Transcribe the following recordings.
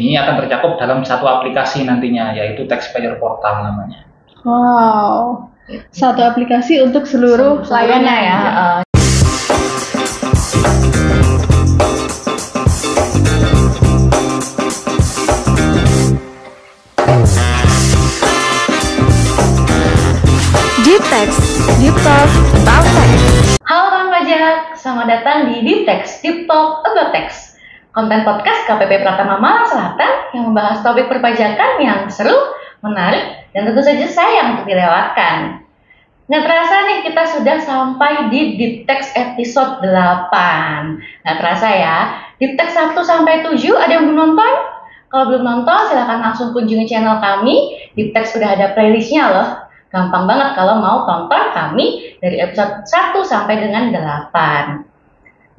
ini akan tercakup dalam satu aplikasi nantinya, yaitu Taxpayer Portal namanya. Wow, satu aplikasi untuk seluruh layanan ya. Deep Text, Deep Talk About Tax. Halo kawan pajak, selamat datang di Deep Text, Deep Talk About Tax. Konten podcast KPP Pratama Malang Selatan yang membahas topik perpajakan yang seru, menarik, dan tentu saja sayang untuk dilewatkan. Nggak terasa nih kita sudah sampai di Deep Text episode 8. Nggak terasa ya, Deep Text 1 sampai 7 ada yang belum nonton? Kalau belum nonton silahkan langsung kunjungi channel kami. Deep Text sudah ada playlistnya loh. Gampang banget kalau mau tonton kami dari episode 1 sampai dengan 8.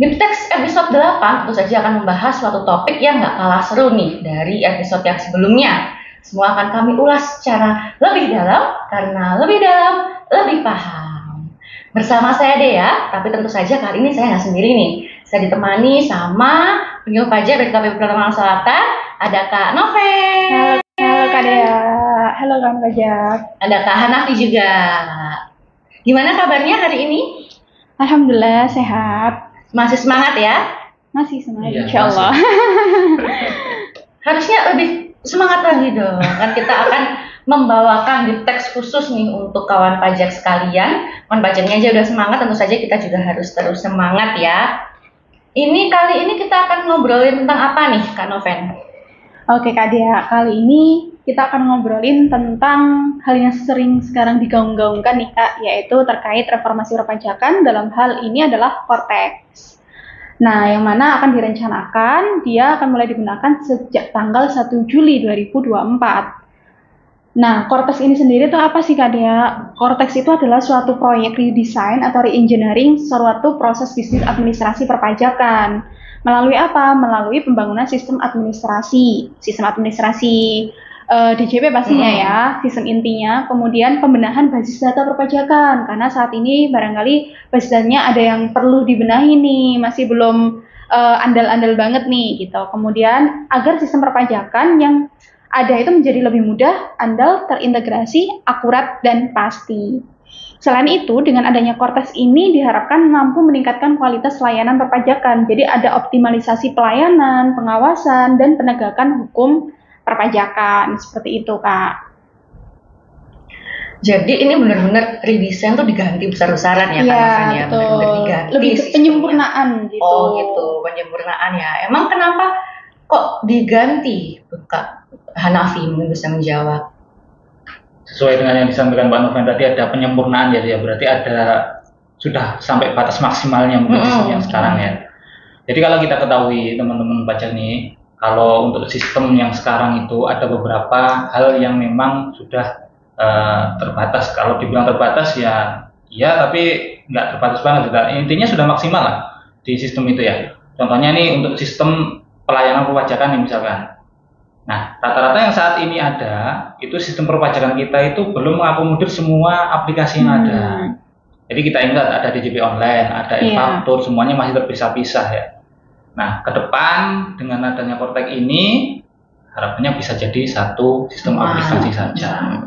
Deep Text episode 8 tentu saja akan membahas suatu topik yang nggak kalah seru nih dari episode yang sebelumnya. Semua akan kami ulas secara lebih dalam, karena lebih dalam, lebih paham. Bersama saya Dea, tapi tentu saja kali ini saya nggak sendiri nih. Saya ditemani sama penyuluh pajak dari KPP Pratama Malang Selatan, ada Kak Novel. Halo Kak Dea, halo kawan pajak. Ada Kak Hanafi juga. Gimana kabarnya hari ini? Alhamdulillah sehat. Masih semangat ya? Masih semangat, Iya, insya Allah. Harusnya lebih semangat lagi dong. Kan kita akan membawakan di teks khusus nih untuk kawan pajak sekalian. Kawan pajaknya aja udah semangat, tentu saja kita juga harus terus semangat ya. Kali ini kita akan ngobrolin tentang apa nih Kak Noven? Oke Kak Dea, kali ini kita akan ngobrolin tentang hal yang sering sekarang digaung-gaungkan nih Kak, yaitu terkait reformasi perpajakan. Dalam hal ini adalah Cortex. Nah, yang mana akan direncanakan, dia akan mulai digunakan sejak tanggal 1 Juli 2024. Nah, Cortex ini sendiri itu apa sih Kak Dea? Cortex itu adalah suatu proyek redesign atau re-engineering suatu proses bisnis administrasi perpajakan. Melalui apa? Melalui pembangunan sistem administrasi DJP pastinya ya, sistem intinya. Kemudian pembenahan basis data perpajakan, karena saat ini barangkali basis datanya ada yang perlu dibenahi nih, masih belum andal-andal banget nih gitu. Kemudian agar sistem perpajakan yang ada itu menjadi lebih mudah, andal, terintegrasi, akurat, dan pasti. Selain itu, dengan adanya Cortex ini diharapkan mampu meningkatkan kualitas layanan perpajakan. Jadi ada optimalisasi pelayanan, pengawasan, dan penegakan hukum perpajakan. Seperti itu, Kak. Jadi ini benar-benar redesign tuh diganti besar-besaran ya Kak Noven ya? Benar-benar diganti. Lebih ke sistemnya. penyempurnaan gitu. Oh gitu, penyempurnaan ya. Emang kenapa kok diganti Kak Hanafi mungkin bisa menjawab? Sesuai dengan yang disampaikan Pak Noven tadi, ada penyempurnaan ya, berarti ada sudah sampai batas maksimalnya mungkin sistem yang sekarang ya. Jadi kalau kita ketahui teman-teman pajak nih, kalau untuk sistem yang sekarang itu ada beberapa hal yang memang sudah terbatas. Kalau dibilang terbatas ya, iya tapi nggak terbatas banget juga. Intinya sudah maksimal lah di sistem itu ya. Contohnya nih untuk sistem pelayanan perpajakan nih misalkan. Nah, rata-rata yang saat ini ada, itu sistem perpajakan kita itu belum mengakomodir semua aplikasi yang ada. Jadi kita ingat ada DJP online, ada e-faktur, semuanya masih terpisah-pisah ya. Nah, ke depan dengan adanya Cortex ini, harapannya bisa jadi satu sistem aplikasi saja.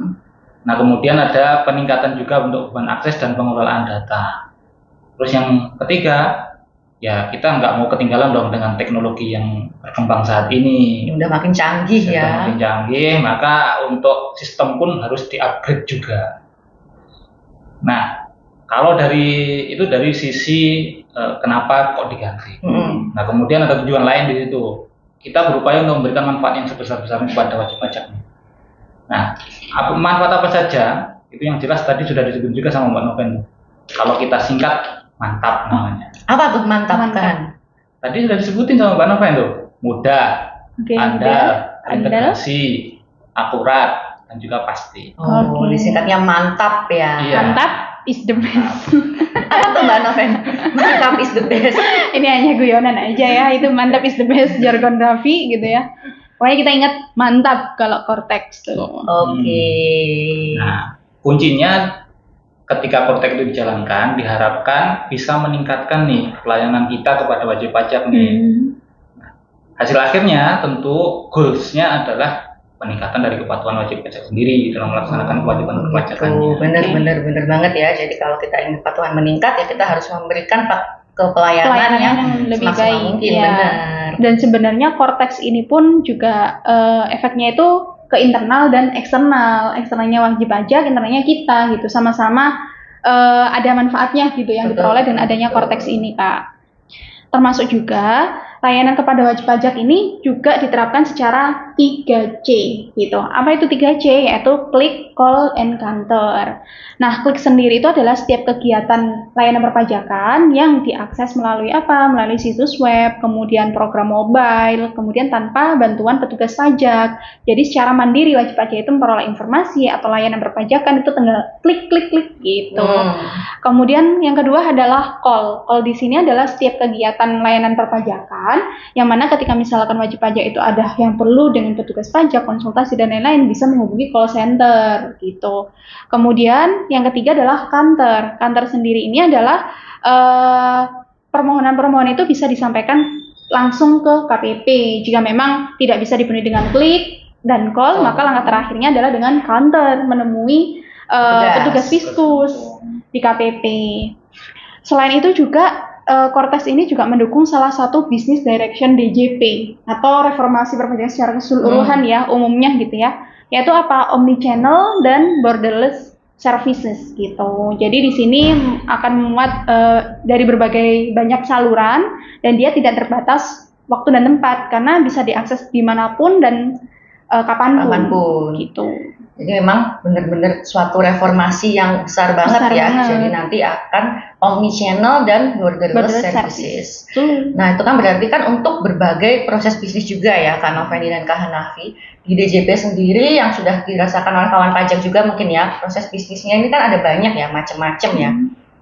Nah, kemudian ada peningkatan juga untuk beban akses dan pengelolaan data. Terus yang ketiga, ya kita nggak mau ketinggalan dong dengan teknologi yang berkembang saat ini. Udah makin canggih ya. Makin canggih, maka untuk sistem pun harus di-upgrade juga. Nah, kalau dari sisi kenapa kok diganti. Nah, kemudian ada tujuan lain di situ. Kita berupaya untuk memberikan manfaat yang sebesar-besarnya kepada wajib pajak. Nah, manfaat apa saja? Itu yang jelas tadi sudah disebut juga sama Mbak Noven. Kalau kita singkat, mantap namanya. Apa tuh mantap kan? Tadi sudah disebutin sama Mbak Noven tuh. Mudah, andal, integrasi, akurat, dan juga pasti. Disingkatnya mantap ya. Iya. Mantap is the best. Apa tuh Mbak Noven? Mantap is the best. Ini hanya guyonan aja ya, itu mantap is the best jargon Raffi gitu ya. Pokoknya kita ingat mantap kalau Cortex tuh. Oke. Nah, kuncinya ketika Cortex itu dijalankan, diharapkan bisa meningkatkan nih pelayanan kita kepada wajib pajak nih. Nah, hasil akhirnya tentu goals-nya adalah peningkatan dari kepatuhan wajib pajak sendiri dalam melaksanakan kewajiban perpajakannya. Bener banget ya. Jadi kalau kita ingin kepatuhan meningkat ya kita harus memberikan pelayanan yang lebih semaksimal baik. mungkin. Ya. Benar. Dan sebenarnya Cortex ini pun juga efeknya itu ke internal dan eksternal. Eksternalnya wajib pajak, internalnya kita gitu. Sama-sama ada manfaatnya gitu yang diperoleh dan adanya Cortex ini, Kak. Termasuk juga layanan kepada wajib pajak ini juga diterapkan secara 3C gitu. Apa itu 3C? Yaitu klik, call, and counter. Nah, klik sendiri itu adalah setiap kegiatan layanan perpajakan yang diakses melalui apa? Melalui situs web, kemudian program mobile, kemudian tanpa bantuan petugas pajak. Jadi secara mandiri wajib pajak itu memperoleh informasi atau layanan perpajakan itu tinggal klik gitu. Kemudian yang kedua adalah call. Call di sini adalah setiap kegiatan layanan perpajakan yang mana ketika misalkan wajib pajak itu ada yang perlu dengan petugas pajak, konsultasi dan lain-lain bisa menghubungi call center gitu. Kemudian yang ketiga adalah counter. Counter sendiri ini adalah permohonan-permohonan itu bisa disampaikan langsung ke KPP. Jika memang tidak bisa dipenuhi dengan klik dan call, maka langkah terakhirnya adalah dengan counter menemui petugas fiskus di KPP. Selain itu juga Cortex ini juga mendukung salah satu Business Direction DJP atau reformasi perpajakan secara keseluruhan ya, umumnya gitu ya. Yaitu apa? Omnichannel dan borderless services gitu. Jadi di sini akan memuat dari berbagai banyak saluran dan dia tidak terbatas waktu dan tempat karena bisa diakses dimanapun dan kapanpun gitu. Jadi memang benar-benar suatu reformasi yang besar banget ya. Jadi nanti akan omnichannel dan borderless services. Nah itu kan berarti kan untuk berbagai proses bisnis juga ya Kak Noveni dan Kak Hanafi. Di DJP sendiri yang sudah dirasakan oleh kawan pajak juga mungkin ya, proses bisnisnya ini kan ada banyak ya, macam-macam ya.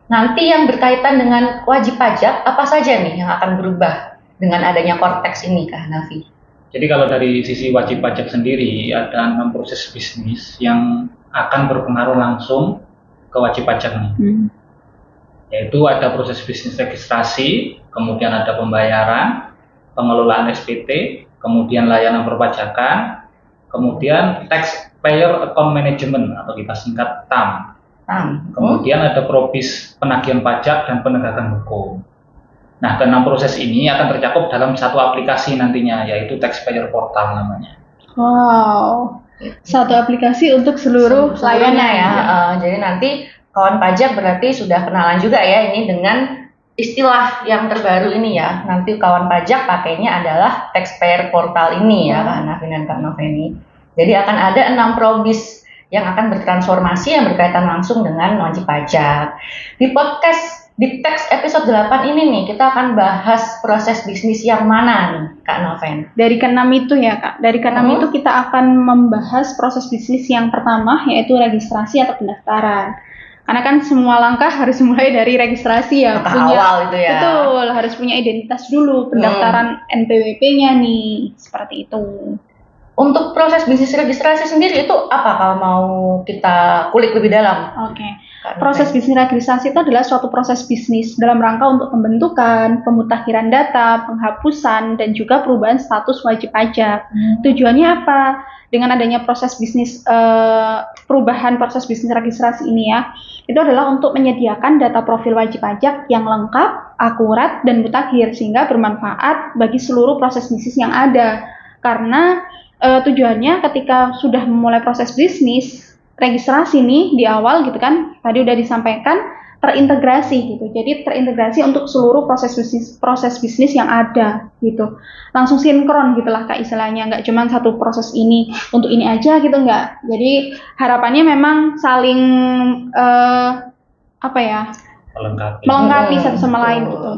Nanti yang berkaitan dengan wajib pajak apa saja nih yang akan berubah dengan adanya Cortex ini Kak Hanafi? Jadi kalau dari sisi wajib pajak sendiri ada 6 proses bisnis yang akan berpengaruh langsung ke wajib pajak nih. Yaitu ada proses bisnis registrasi, kemudian ada pembayaran, pengelolaan SPT, kemudian layanan perpajakan, kemudian Taxpayer Account Management atau kita singkat TAM. Kemudian ada probis penagihan pajak dan penegakan hukum. Nah, ke-6 proses ini akan tercakup dalam satu aplikasi nantinya, yaitu Taxpayer Portal namanya. Wow, satu aplikasi untuk seluruh layanan ya. Jadi nanti kawan pajak berarti sudah kenalan juga ya ini dengan istilah yang terbaru ini ya. Nanti kawan pajak pakainya adalah Taxpayer Portal ini ya, Kak Hanafi dan Kak Noveni. Jadi akan ada 6 probis yang akan bertransformasi yang berkaitan langsung dengan wajib pajak. Di teks episode 8 ini nih, kita akan bahas proses bisnis yang mana nih, Kak Noven? Dari ke-6 itu ya, Kak. Dari ke-6 itu kita akan membahas proses bisnis yang pertama, yaitu registrasi atau pendaftaran. Karena kan semua langkah harus mulai dari registrasi ya. Awal itu ya. Betul, harus punya identitas dulu, pendaftaran NPWP-nya nih, seperti itu. Untuk proses bisnis registrasi sendiri itu apa kalau mau kita kulik lebih dalam? Oke. Proses bisnis registrasi itu adalah suatu proses bisnis dalam rangka untuk pembentukan, pemutakhiran data, penghapusan, dan juga perubahan status wajib pajak. Tujuannya apa? Dengan adanya proses bisnis, perubahan proses bisnis registrasi ini ya, itu adalah untuk menyediakan data profil wajib pajak yang lengkap, akurat, dan mutakhir, sehingga bermanfaat bagi seluruh proses bisnis yang ada. Karena tujuannya ketika sudah memulai proses bisnis, registrasi nih di awal gitu kan, tadi udah disampaikan terintegrasi gitu. Jadi terintegrasi untuk seluruh proses bisnis yang ada gitu. Langsung sinkron gitulah Kak istilahnya, nggak cuma satu proses ini untuk ini aja gitu nggak. Jadi harapannya memang saling melengkapi satu sama lain gitu.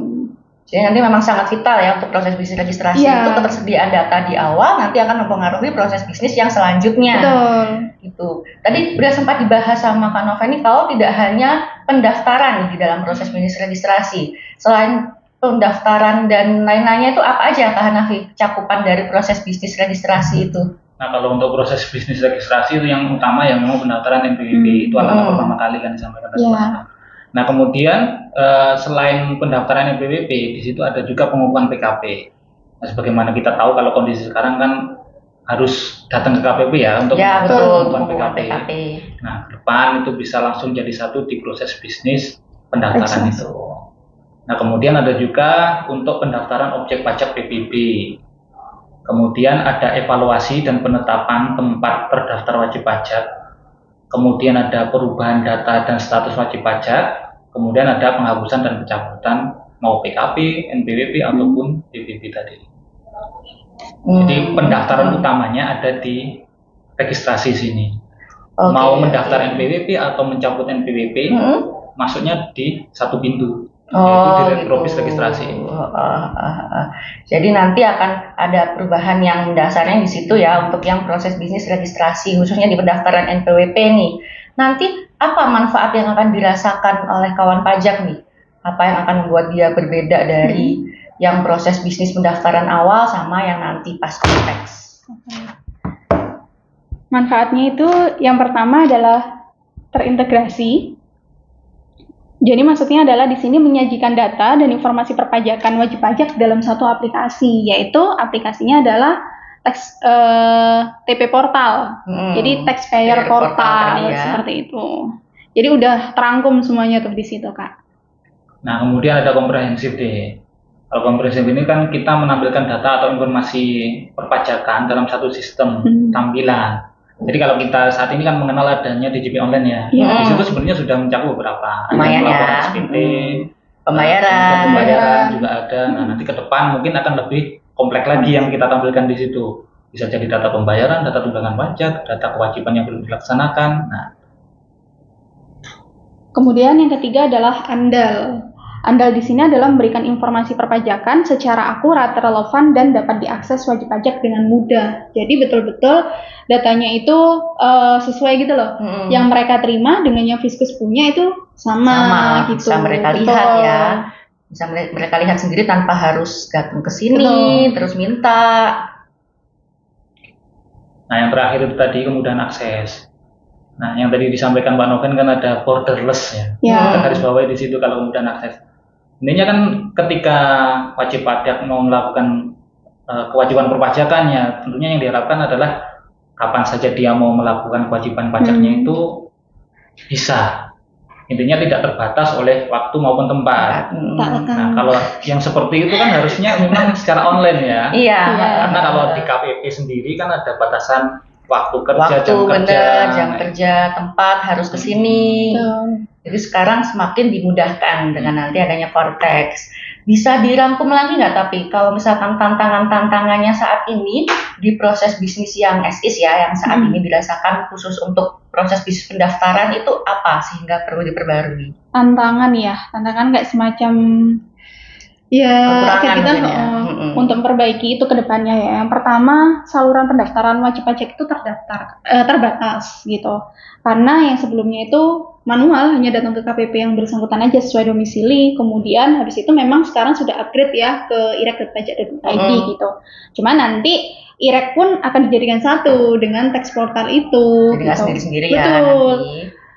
Jadi nanti memang sangat vital ya untuk proses bisnis registrasi itu ketersediaan data di awal nanti akan mempengaruhi proses bisnis yang selanjutnya. Betul. Gitu. Tadi udah sempat dibahas sama Kak Noveni kalau tidak hanya pendaftaran di dalam proses bisnis registrasi. Selain pendaftaran dan lain-lainnya itu apa aja Kak Hanafi cakupan dari proses bisnis registrasi itu? Nah kalau untuk proses bisnis registrasi itu yang utama yang memang pendaftaran NPWP itu langkah pertama kali kan disampaikan tadi. Nah kemudian selain pendaftaran NPWP di situ ada juga pengukuhan PKP. Nah, sebagaimana kita tahu kalau kondisi sekarang kan harus datang ke KPP ya untuk Ya, betul, untuk pengumuman pengumuman PKP. Nah, ke depan itu bisa langsung jadi satu di proses bisnis pendaftaran itu. Nah, kemudian ada juga untuk pendaftaran objek pajak PPB. Kemudian ada evaluasi dan penetapan tempat terdaftar wajib pajak. Kemudian ada perubahan data dan status wajib pajak. Kemudian ada penghapusan dan pencabutan mau PKP, NPWP ataupun PPB tadi. Jadi pendaftaran utamanya ada di registrasi sini. Mau mendaftar NPWP atau mencabut NPWP, masuknya di satu pintu. Yaitu di Direktur Registrasi. Jadi nanti akan ada perubahan yang mendasarnya di situ ya untuk yang proses bisnis registrasi khususnya di pendaftaran NPWP nih. Nanti apa manfaat yang akan dirasakan oleh kawan pajak nih? Apa yang akan membuat dia berbeda dari yang proses bisnis pendaftaran awal sama yang nanti pas konteks? Manfaatnya itu yang pertama adalah terintegrasi. Jadi maksudnya adalah di sini menyajikan data dan informasi perpajakan wajib pajak dalam satu aplikasi, yaitu aplikasinya adalah TP Portal. Jadi Taxpayer Portal seperti itu. Jadi udah terangkum semuanya tuh di situ, Kak. Nah, kemudian ada komprehensif deh. Kalau komprehensif ini kan kita menampilkan data atau informasi perpajakan dalam satu sistem tampilan. Jadi kalau kita saat ini kan mengenal adanya DJP online ya, di situ sebenarnya sudah mencakup beberapa. Lumayan ya. Laporan SPT, pembayaran juga ada. Nah, nanti ke depan mungkin akan lebih kompleks lagi yang kita tampilkan di situ. Bisa jadi data pembayaran, data tunggakan pajak, data kewajiban yang belum dilaksanakan. Nah. Kemudian yang ketiga adalah andal. Andal di sini adalah memberikan informasi perpajakan secara akurat, relevan, dan dapat diakses wajib pajak dengan mudah. Jadi betul-betul datanya itu sesuai gitu loh. Yang mereka terima dengan yang Fiskus punya itu sama gitu. Bisa mereka lihat ya. Bisa mereka lihat sendiri tanpa harus datang ke sini, terus minta. Nah, yang terakhir itu tadi kemudahan akses. Nah, yang tadi disampaikan Pak Noven kan ada borderless ya. Kita garis bawahi di situ kalau kemudahan akses. Intinya kan ketika wajib pajak mau melakukan kewajiban perpajakannya, tentunya yang diharapkan adalah kapan saja dia mau melakukan kewajiban pajaknya itu bisa. Intinya tidak terbatas oleh waktu maupun tempat. Nah, kalau yang seperti itu kan harusnya memang secara online ya. Iya. Karena kalau di KPP sendiri kan ada batasan waktu kerja, jam kerja, tempat harus ke sini. Jadi sekarang semakin dimudahkan dengan nanti adanya Cortex. Bisa dirangkum lagi nggak? Tapi kalau misalkan tantangannya saat ini di proses bisnis yang as-is ya, yang saat ini dirasakan khusus untuk proses bisnis pendaftaran itu apa sehingga perlu diperbarui? Tantangan kayak semacam kita untuk memperbaiki itu ke depannya ya. Yang pertama, saluran pendaftaran wajib pajak itu terbatas gitu. Karena yang sebelumnya itu manual, hanya datang ke KPP yang bersangkutan aja sesuai domisili. Kemudian habis itu memang sekarang sudah upgrade ya ke irek.pajak.id gitu. Cuma nanti irek pun akan dijadikan satu dengan tax portal itu. Jadi nggak sendiri-sendiri ya. Betul.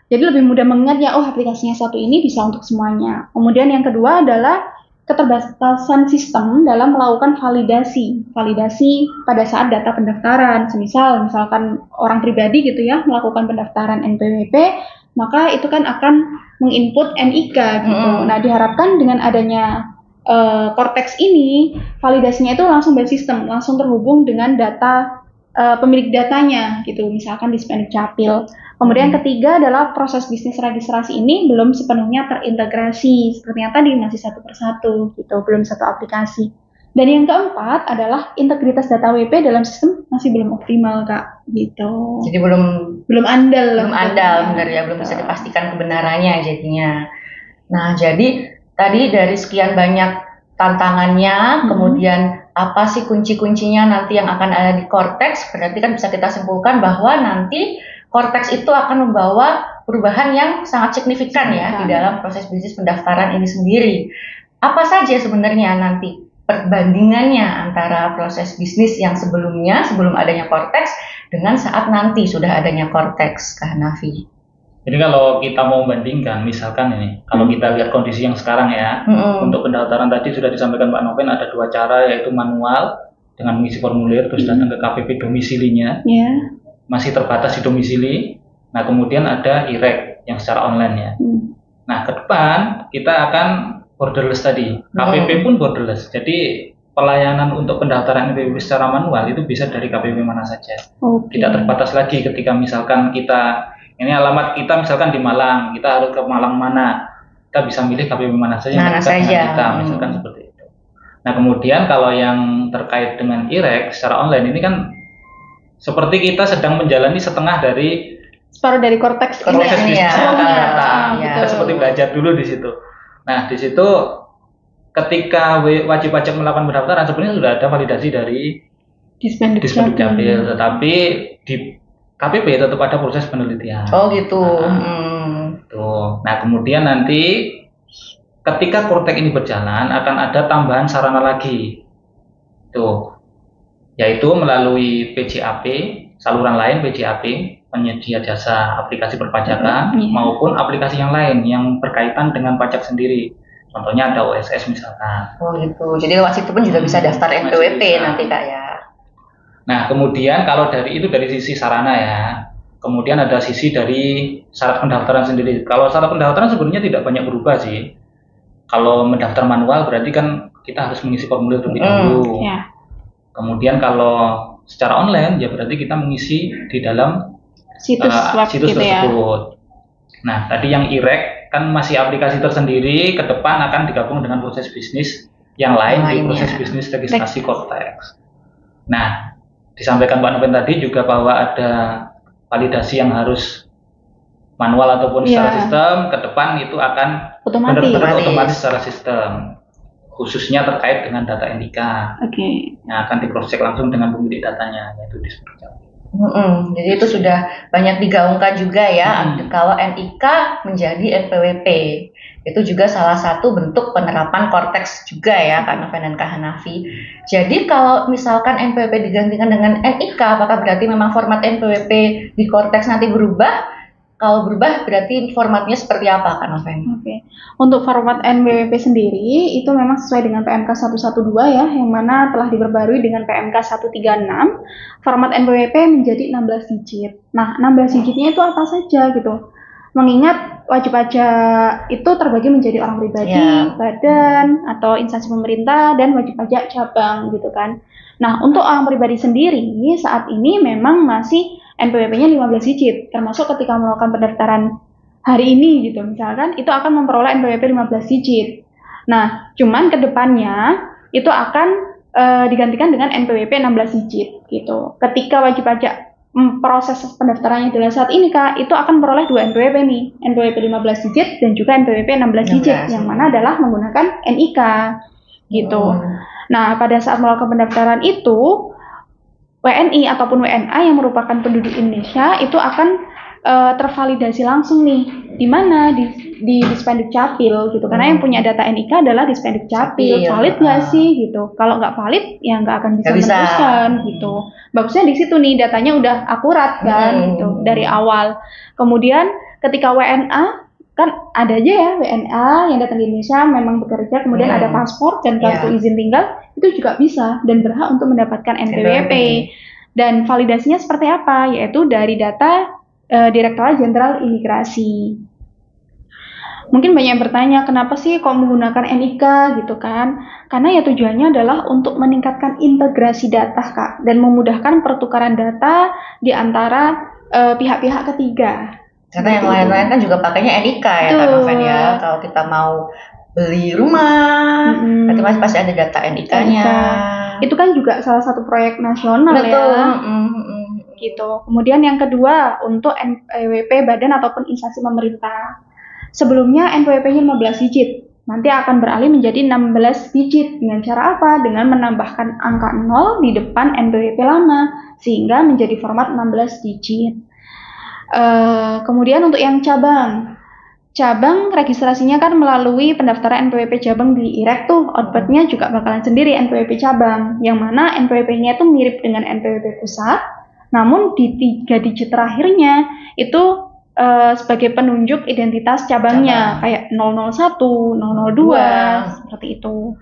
Jadi lebih mudah mengingat ya, aplikasinya satu ini bisa untuk semuanya. Kemudian yang kedua adalah keterbatasan sistem dalam melakukan validasi pada saat data pendaftaran. Misalkan orang pribadi gitu ya melakukan pendaftaran NPWP, maka itu kan akan menginput NIK gitu. Nah, diharapkan dengan adanya Cortex ini, validasinya itu langsung by sistem, langsung terhubung dengan data pemilik datanya gitu, misalkan di Spenduk Capil. Kemudian ketiga adalah proses bisnis registrasi ini belum sepenuhnya terintegrasi, seperti yang tadi masih satu persatu gitu, belum satu aplikasi. Dan yang keempat adalah integritas data WP dalam sistem masih belum optimal, Kak, gitu. Jadi belum andal benar ya, belum bisa dipastikan kebenarannya jadinya. Nah, jadi tadi dari sekian banyak tantangannya, kemudian apa sih kunci-kuncinya nanti yang akan ada di Cortex? Berarti kan bisa kita simpulkan bahwa nanti Cortex itu akan membawa perubahan yang sangat signifikan ya di dalam proses bisnis pendaftaran ini sendiri. Apa saja sebenarnya nanti perbandingannya antara proses bisnis yang sebelum adanya Cortex dengan saat nanti sudah adanya Cortex, Kak Hanafi? Jadi kalau kita mau bandingkan, misalkan ini, kalau kita lihat kondisi yang sekarang ya, untuk pendaftaran tadi sudah disampaikan Pak Noven ada 2 cara, yaitu manual dengan mengisi formulir terus datang ke KPP domisilinya, masih terbatas di domisili. Nah kemudian ada IREK yang secara online ya. Nah ke depan kita akan borderless tadi, KPP pun borderless. Jadi pelayanan untuk pendaftaran NPWP secara manual itu bisa dari KPP mana saja. Tidak terbatas lagi ketika misalkan kita, ini alamat kita misalkan di Malang, kita harus ke Malang mana, kita bisa milih KPP mana saja yang dekat dengan kita, misalkan seperti itu. Nah kemudian kalau yang terkait dengan IREK secara online ini kan seperti kita sedang menjalani setengah dari separuh dari korteks proses bisnis data. Ya. Kita seperti belajar dulu di situ. Nah di situ ketika wajib pajak melakukan pendaftaran sebenarnya sudah ada validasi dari Dispenduk Capil, tetapi di KPP tetap ada proses penelitian. Oh gitu. Tuh. Nah kemudian nanti ketika Kortek ini berjalan akan ada tambahan sarana lagi, tuh, yaitu melalui PJAP, saluran lain PJAP, penyedia jasa aplikasi perpajakan maupun aplikasi yang lain yang berkaitan dengan pajak sendiri. Contohnya ada OSS misalkan. Oh gitu. Jadi lewat situ pun juga bisa daftar NPWP nanti Kak ya. Nah kemudian kalau dari sisi sarana ya, kemudian ada sisi dari syarat pendaftaran sendiri. Kalau syarat pendaftaran sebenarnya tidak banyak berubah sih. Kalau mendaftar manual berarti kan kita harus mengisi formulir terlebih dahulu. Kemudian kalau secara online ya berarti kita mengisi di dalam situs gitu tersebut. Nah tadi yang IREK kan masih aplikasi tersendiri, ke depan akan digabung dengan proses bisnis yang lain di proses bisnis registrasi Kortek. Nah disampaikan Pak Noven tadi juga bahwa ada validasi yang harus manual ataupun secara sistem, ke depan itu akan benar-benar otomatis secara sistem, khususnya terkait dengan data NIK. Yang akan di cross check langsung dengan pemilik datanya, yaitu Dispenduk Capil. Jadi itu sudah banyak digaungkan juga ya, kalau NIK menjadi NPWP. Itu juga salah satu bentuk penerapan Korteks juga ya Kak Noven dan Kak Hanafi. Jadi kalau misalkan NPWP digantikan dengan NIK, apakah berarti memang format NPWP di Korteks nanti berubah? Kalau berubah berarti formatnya seperti apa Kak Noven? Untuk format NPWP sendiri itu memang sesuai dengan PMK 112 ya, yang mana telah diperbarui dengan PMK 136. Format NPWP menjadi 16 digit. Nah 16 digitnya itu apa saja gitu? Mengingat wajib pajak itu terbagi menjadi orang pribadi, badan atau instansi pemerintah, dan wajib pajak cabang gitu kan. Nah untuk orang pribadi sendiri saat ini memang masih NPWP-nya 15 digit, termasuk ketika melakukan pendaftaran hari ini gitu misalkan, itu akan memperoleh NPWP 15 digit. Nah cuman ke depannya itu akan digantikan dengan NPWP 16 digit gitu. Ketika wajib pajak proses pendaftarannya adalah saat ini Kak, itu akan memperoleh 2 NPWP nih, NPWP 15 digit dan juga NPWP 16 digit, yang mana adalah menggunakan NIK gitu. Nah pada saat melakukan pendaftaran itu WNI ataupun WNA yang merupakan penduduk Indonesia itu akan tervalidasi langsung nih, di mana di Dispenduk Capil gitu, karena yang punya data NIK adalah Dispenduk Capil. Valid nggak sih gitu? Kalau nggak valid ya nggak akan bisa meneruskan gitu. Bagusnya di situ nih datanya udah akurat kan gitu dari awal. Kemudian ketika WNA kan ada aja ya WNA yang datang di Indonesia memang bekerja, kemudian ada paspor dan kartu izin tinggal, itu juga bisa dan berhak untuk mendapatkan NPWP. Dan validasinya seperti apa? Yaitu dari data Direktorat Jenderal Imigrasi. Mungkin banyak yang bertanya, kenapa sih kok menggunakan NIK gitu kan? Karena ya tujuannya adalah untuk meningkatkan integrasi data Kak, dan memudahkan pertukaran data di antara pihak-pihak ketiga. Karena yang lain-lain kan juga pakainya NIK ya Kak Noven ya. Kalau kita mau beli rumah, berarti pasti ada data NIK-nya. Itu kan juga salah satu proyek nasional ya. Gitu. Kemudian yang kedua untuk NPWP badan ataupun instansi pemerintah. Sebelumnya NPWP-nya 15 digit, nanti akan beralih menjadi 16 digit. Dengan cara apa? Dengan menambahkan angka 0 di depan NPWP lama, sehingga menjadi format 16 digit. Kemudian untuk yang cabang registrasinya kan melalui pendaftaran NPWP cabang di IREK tuh, outputnya juga bakalan sendiri NPWP cabang, yang mana NPWP-nya itu mirip dengan NPWP pusat, namun di 3 digit terakhirnya itu sebagai penunjuk identitas cabangnya, kayak 001, 002, seperti itu.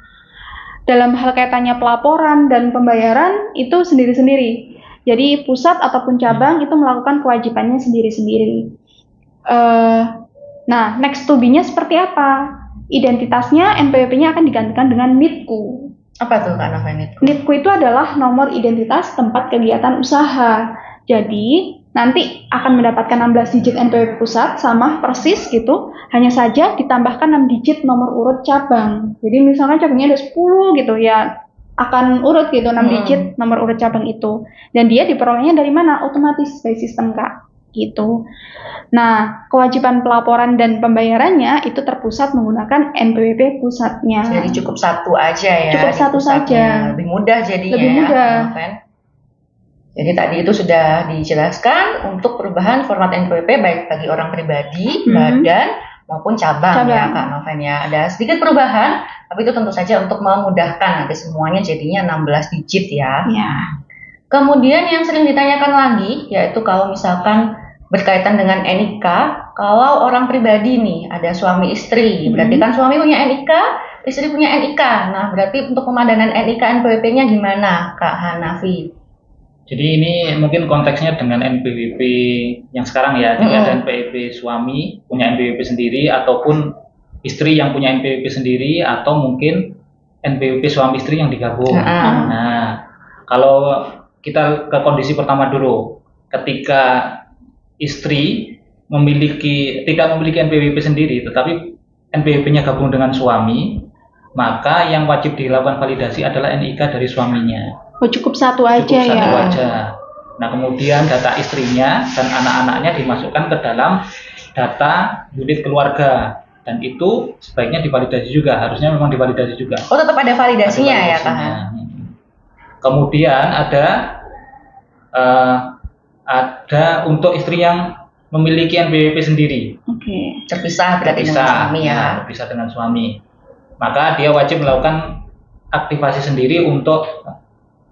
Dalam hal kaitannya pelaporan dan pembayaran itu sendiri-sendiri. Jadi pusat ataupun cabang itu melakukan kewajibannya sendiri-sendiri. Nah, next to be-nya seperti apa? Identitasnya NPWP-nya akan digantikan dengan NITKU. Apa tuh Kak Nova NITKU? NITKU itu adalah nomor identitas tempat kegiatan usaha. Jadi nanti akan mendapatkan 16 digit NPWP pusat sama persis gitu. Hanya saja ditambahkan 6 digit nomor urut cabang. Jadi misalkan cabangnya ada 10 gitu ya, akan urut gitu 6 digit nomor urut cabang itu. Dan dia diperolehnya dari mana? Otomatis by sistem Kak. Gitu. Nah, kewajiban pelaporan dan pembayarannya itu terpusat menggunakan NPWP pusatnya. Jadi cukup satu aja ya. Cukup satu saja. Lebih mudah jadinya. Lebih mudah. Ya, jadi tadi itu sudah dijelaskan untuk perubahan format NPWP baik bagi orang pribadi, badan maupun cabang. Ya Kak Noven ya. Ada sedikit perubahan, tapi itu tentu saja untuk memudahkan nanti semuanya jadinya 16 digit ya. Kemudian yang sering ditanyakan lagi yaitu kalau misalkan berkaitan dengan NIK, kalau orang pribadi nih ada suami istri, berarti kan suami punya NIK, istri punya NIK. Nah, berarti untuk pemadanan NIK NPWP-nya gimana, Kak Hanafi? Jadi ini mungkin konteksnya dengan NPWP yang sekarang ya, jadi ada NPWP suami punya NPWP sendiri ataupun istri yang punya NPWP sendiri atau mungkin NPWP suami istri yang digabung. Nah, kalau kita ke kondisi pertama dulu, ketika istri tidak memiliki NPWP sendiri, tetapi NPWP-nya gabung dengan suami, maka yang wajib dilakukan validasi adalah NIK dari suaminya. Oh, cukup satu aja. Nah, kemudian data istrinya dan anak-anaknya dimasukkan ke dalam data unit keluarga, dan itu sebaiknya divalidasi juga, harusnya memang divalidasi juga. Oh, tetap ada validasinya ya, Kak? Kemudian ada untuk istri yang memiliki NPWP sendiri. Terpisah berarti dengan suami ya. Terpisah dengan suami. Maka dia wajib melakukan aktivasi sendiri untuk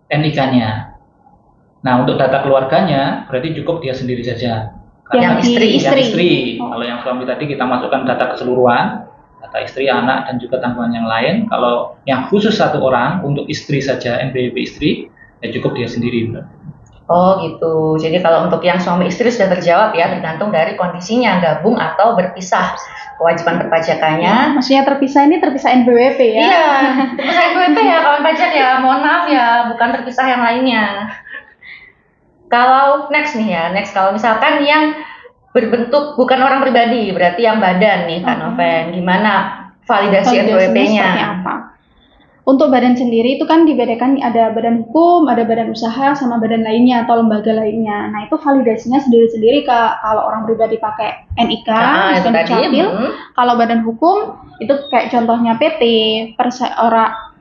NIK-nya. Nah, untuk data keluarganya berarti cukup dia sendiri saja. Yang istri. Kalau yang suami tadi kita masukkan data keseluruhan, data istri, anak dan juga tanggungan yang lain. Kalau yang khusus satu orang untuk istri saja NPWP istri, ya cukup dia sendiri. Oh gitu. Jadi kalau untuk yang suami istri sudah terjawab ya, tergantung dari kondisinya gabung atau berpisah kewajiban perpajakannya. Maksudnya terpisah NPWP ya? Iya, terpisah NPWP ya kawan pajak ya. Mohon maaf ya, bukan terpisah yang lainnya. Kalau next kalau misalkan yang berbentuk bukan orang pribadi, berarti yang badan nih Kak Noven, gimana validasi NPWP-nya? Seperti apa? Untuk badan sendiri itu kan dibedakan ada badan hukum, ada badan usaha, sama badan lainnya atau lembaga lainnya. Nah itu validasinya sendiri-sendiri Kak. Kalau orang pribadi pakai NIK, Capil. Kalau badan hukum itu kayak contohnya PT,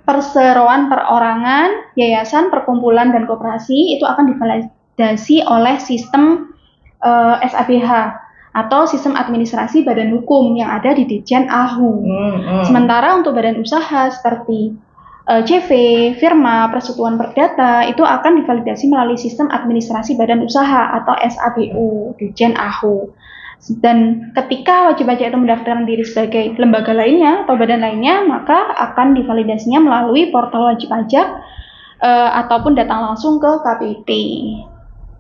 perseroan perorangan, yayasan, perkumpulan dan koperasi itu akan divalidasi oleh sistem SABH atau sistem administrasi badan hukum yang ada di Ditjen AHU. Sementara untuk badan usaha seperti CV, firma, persekutuan perdata itu akan divalidasi melalui sistem administrasi badan usaha atau SABU Ditjen AHU. Dan ketika wajib pajak itu mendaftarkan diri sebagai lembaga lainnya atau badan lainnya, maka akan divalidasinya melalui portal wajib pajak ataupun datang langsung ke KPIT.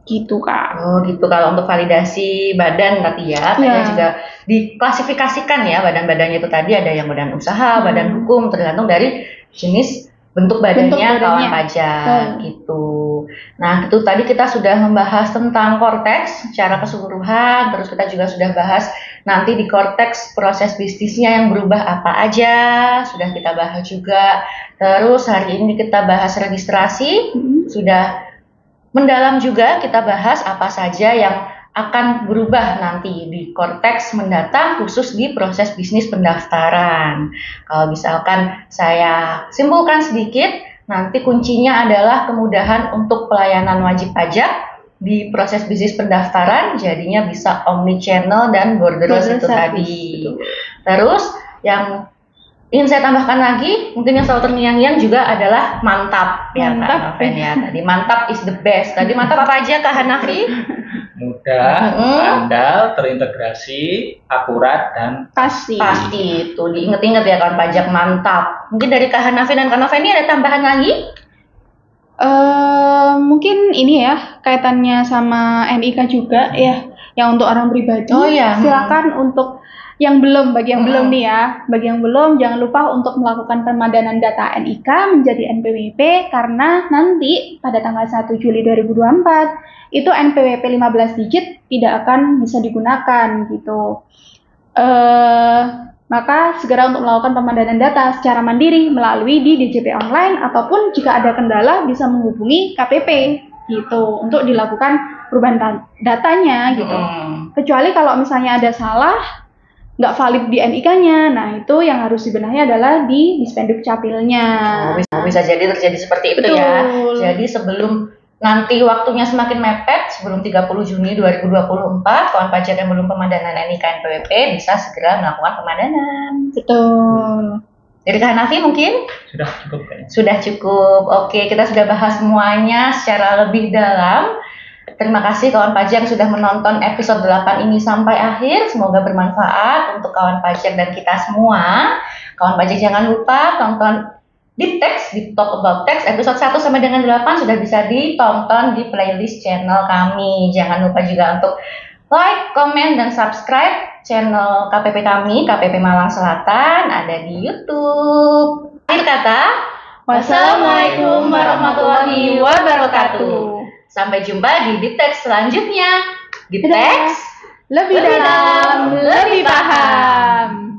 Gitu Kak. Oh gitu. Kalau untuk validasi badan tadi ya, tadi juga diklasifikasikan ya badan-badannya itu tadi ada yang badan usaha, badan hukum, tergantung dari jenis bentuk badannya kawan pajak gitu. Nah itu tadi kita sudah membahas tentang Korteks secara keseluruhan, terus kita juga sudah bahas nanti di Korteks proses bisnisnya yang berubah apa aja, sudah kita bahas juga. Terus hari ini kita bahas registrasi, sudah mendalam juga kita bahas apa saja yang akan berubah nanti di Korteks mendatang khusus di proses bisnis pendaftaran. Kalau misalkan saya simpulkan sedikit, nanti kuncinya adalah kemudahan untuk pelayanan wajib pajak di proses bisnis pendaftaran, jadinya bisa omni-channel dan borderless itu tadi. Terus yang ingin saya tambahkan lagi, mungkin yang selalu terngiang-ngiang juga adalah mantap ya Kak Noven ya. Tadi mantap is the best. Tadi mantap apa aja Kak Hanafi? mudah, andal, terintegrasi, akurat, dan Pasti. Pasti itu diinget-inget ya kawan pajak, mantap. Mungkin dari Kak Hanafi dan Kak Noveni ada tambahan lagi? Mungkin ini ya kaitannya sama NIK juga ya, yang untuk orang pribadi. Oh, iya. Silakan untuk yang belum, bagi yang belum nih ya, bagi yang belum jangan lupa untuk melakukan pemadanan data NIK menjadi NPWP, karena nanti pada tanggal 1 Juli 2024 itu NPWP 15 digit tidak akan bisa digunakan gitu. Maka segera untuk melakukan pemadanan data secara mandiri melalui di DJP online, ataupun jika ada kendala bisa menghubungi KPP gitu untuk dilakukan perubahan datanya gitu. Kecuali kalau misalnya ada salah, nggak valid di NIK-nya, nah itu yang harus dibenahi adalah di Dispenduk Capilnya. Bisa jadi terjadi seperti itu. Betul. Ya. Jadi sebelum nanti waktunya semakin mepet, sebelum 30 Juni 2024, kawan pajak yang belum pemadanan NIK NPWP bisa segera melakukan pemadanan. Betul. Dari Kak Hanafi mungkin? sudah cukup kayaknya. Sudah cukup. Oke, kita sudah bahas semuanya secara lebih dalam. Terima kasih kawan pajak yang sudah menonton episode 8 ini sampai akhir. Semoga bermanfaat untuk kawan pajak dan kita semua. Kawan pajak jangan lupa tonton Deep Text, Deep Talk About Tax episode 1 sampai dengan 8 sudah bisa ditonton di playlist channel kami. Jangan lupa juga untuk like, komen, dan subscribe channel KPP kami, KPP Malang Selatan, ada di YouTube. Akhir kata, wassalamualaikum warahmatullahi wabarakatuh. Sampai jumpa di Deep Text selanjutnya. Deep Text Lebih dalam, lebih paham.